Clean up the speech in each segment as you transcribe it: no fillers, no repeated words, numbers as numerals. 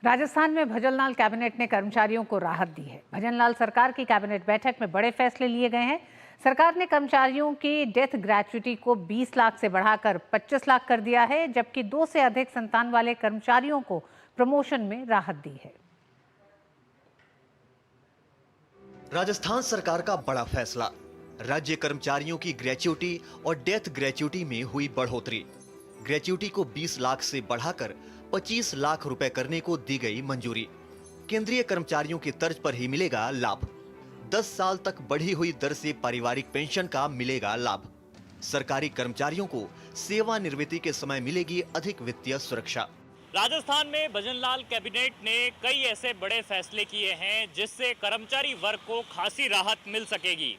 राजस्थान में भजनलाल कैबिनेट ने कर्मचारियों को राहत दी है। भजनलाल सरकार की कैबिनेट बैठक में बड़े फैसले लिए गए हैं। सरकार ने कर्मचारियों की डेथ ग्रेच्युटी को 20 लाख से बढ़ाकर 25 लाख कर दिया है, जबकि 2 से अधिक संतान वाले कर्मचारियों को प्रमोशन में राहत दी है। राजस्थान सरकार का बड़ा फैसला, राज्य कर्मचारियों की ग्रेच्युटी और डेथ ग्रेच्युटी में हुई बढ़ोतरी। ग्रेच्युटी को 20 लाख से बढ़ाकर 25 लाख रुपए करने को दी गई मंजूरी। केंद्रीय कर्मचारियों की तर्ज पर ही मिलेगा लाभ। 10 साल तक बढ़ी हुई दर से पारिवारिक पेंशन का मिलेगा लाभ। सरकारी कर्मचारियों को सेवानिवृत्ति के समय मिलेगी अधिक वित्तीय सुरक्षा। राजस्थान में भजनलाल कैबिनेट ने कई ऐसे बड़े फैसले किए हैं जिससे कर्मचारी वर्ग को खासी राहत मिल सकेगी।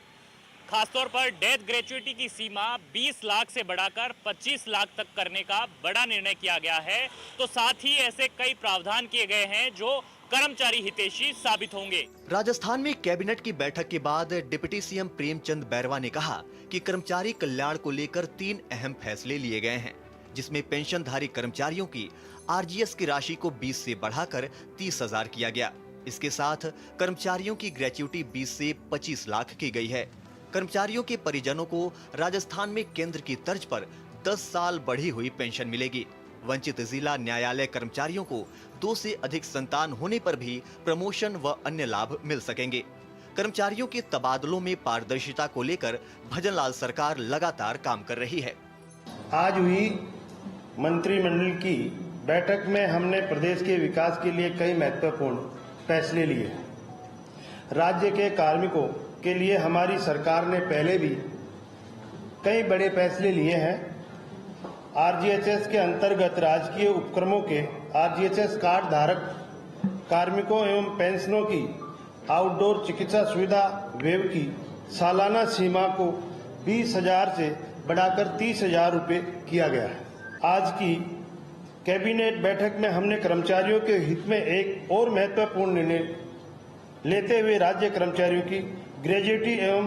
खासतौर पर डेथ ग्रेच्युटी की सीमा 20 लाख से बढ़ाकर 25 लाख तक करने का बड़ा निर्णय किया गया है। तो साथ ही ऐसे कई प्रावधान किए गए हैं जो कर्मचारी हितैषी साबित होंगे। राजस्थान में कैबिनेट की बैठक के बाद डिप्टी सीएम प्रेमचंद बैरवा ने कहा कि कर्मचारी कल्याण को लेकर 3 अहम फैसले लिए गए हैं, जिसमें पेंशनधारी कर्मचारियों की आरजीएस की राशि को 20 से बढ़ाकर 30,000 किया गया। इसके साथ कर्मचारियों की ग्रेच्युटी 20 से 25 लाख की गई है। कर्मचारियों के परिजनों को राजस्थान में केंद्र की तर्ज पर 10 साल बढ़ी हुई पेंशन मिलेगी। वंचित जिला न्यायालय कर्मचारियों को 2 से अधिक संतान होने पर भी प्रमोशन व अन्य लाभ मिल सकेंगे। कर्मचारियों के तबादलों में पारदर्शिता को लेकर भजनलाल सरकार लगातार काम कर रही है। आज हुई मंत्रिमंडल की बैठक में हमने प्रदेश के विकास के लिए कई महत्वपूर्ण फैसले लिए। राज्य के कार्मिकों के लिए हमारी सरकार ने पहले भी कई बड़े फैसले लिए हैं। आरजीएचएस के अंतर्गत राजकीय उपक्रमों के आरजीएचएस कार्ड धारक कार्मिकों एवं पेंशनों की आउटडोर चिकित्सा सुविधा वेब की सालाना सीमा को 20,000 से बढ़ाकर 30,000 रुपये किया गया है। आज की कैबिनेट बैठक में हमने कर्मचारियों के हित में एक और महत्वपूर्ण निर्णय लेते हुए राज्य कर्मचारियों की ग्रेच्युटी एवं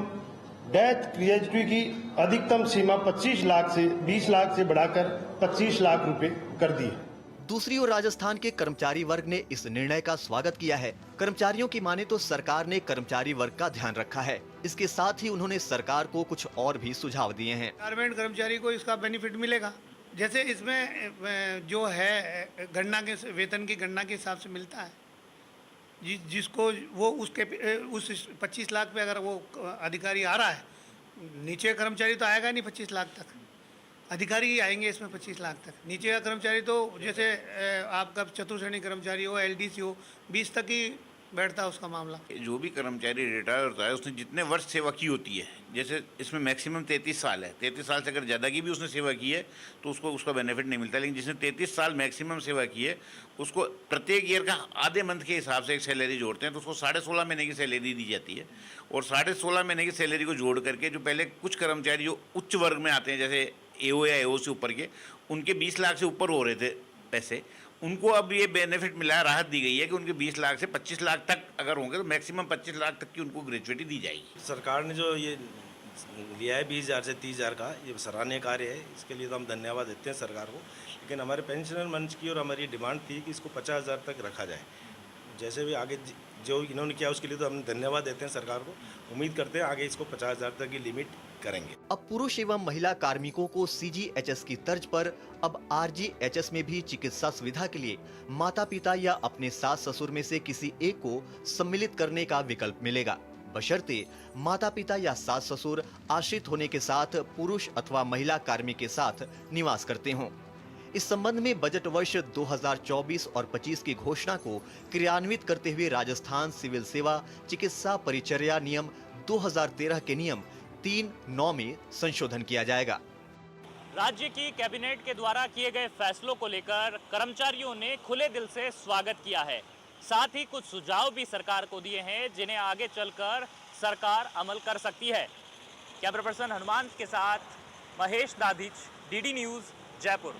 डेथ ग्रेच्युटी की अधिकतम सीमा 25 लाख से 20 लाख से बढ़ाकर 25 लाख रुपए कर दी है। दूसरी ओर राजस्थान के कर्मचारी वर्ग ने इस निर्णय का स्वागत किया है। कर्मचारियों की माने तो सरकार ने कर्मचारी वर्ग का ध्यान रखा है। इसके साथ ही उन्होंने सरकार को कुछ और भी सुझाव दिए हैं। गारमेंट कर्मचारी को इसका बेनिफिट मिलेगा, जैसे इसमें जो है गणना के वेतन की गणना के हिसाब से मिलता है, जिसको वो उस 25 लाख पे अगर वो अधिकारी आ रहा है, नीचे कर्मचारी तो आएगा नहीं 25 लाख तक, अधिकारी ही आएंगे इसमें 25 लाख तक। नीचे का कर्मचारी तो जैसे आपका चतुर्श्रेणी कर्मचारी हो, एलडीसी हो, 20 तक ही बैठता है उसका मामला। जो भी कर्मचारी रिटायर होता है उसने जितने वर्ष सेवा की होती है, जैसे इसमें मैक्सिमम 33 साल है, 33 साल से अगर ज़्यादा की भी उसने सेवा की है तो उसको उसका बेनिफिट नहीं मिलता। लेकिन जिसने 33 साल मैक्सिमम सेवा की है उसको प्रत्येक ईयर का आधे मंथ के हिसाब से एक सैलरी जोड़ते हैं, तो उसको 16.5 महीने की सैलरी दी जाती है। और 16.5 महीने की सैलरी को जोड़ करके जो पहले कुछ कर्मचारी जो उच्च वर्ग में आते हैं, जैसे एओ या एओ से ऊपर के, उनके 20 लाख से ऊपर हो रहे थे पैसे, उनको अब ये बेनिफिट मिला है, राहत दी गई है कि उनके 20 लाख से 25 लाख तक अगर होंगे तो मैक्सिमम 25 लाख तक की उनको ग्रेच्युटी दी जाएगी। सरकार ने जो ये लिया है 20,000 से 30,000 का, ये सराहनीय कार्य है। इसके लिए तो हम धन्यवाद देते हैं सरकार को। लेकिन हमारे पेंशनर मंच की और हमारी डिमांड थी कि इसको 50,000 तक रखा जाए। जैसे भी आगे जो इन्होंने किया उसके लिए तो हम धन्यवाद देते हैं सरकार को। उम्मीद करते हैं आगे इसको 50,000 तक की लिमिट करेंगे। अब पुरुष एवं महिला कार्मिकों को सीजीएचएस की तर्ज पर अब आरजीएचएस में भी चिकित्सा सुविधा के लिए माता पिता या अपने सास ससुर में से किसी एक को सम्मिलित करने का विकल्प मिलेगा, बशर्ते माता पिता या सास ससुर आश्रित होने के साथ पुरुष अथवा महिला कार्मिक के साथ निवास करते हों। इस संबंध में बजट वर्ष 2024 और 25 की घोषणा को क्रियान्वित करते हुए राजस्थान सिविल सेवा चिकित्सा परिचर्या नियम 2013 के नियम 3(9) में संशोधन किया जाएगा। राज्य की कैबिनेट के द्वारा किए गए फैसलों को लेकर कर्मचारियों ने खुले दिल से स्वागत किया है। साथ ही कुछ सुझाव भी सरकार को दिए हैं जिन्हें आगे चलकर सरकार अमल कर सकती है। कैमरा पर्सन हनुमान के साथ महेश दाधिच, डीडी न्यूज़, जयपुर।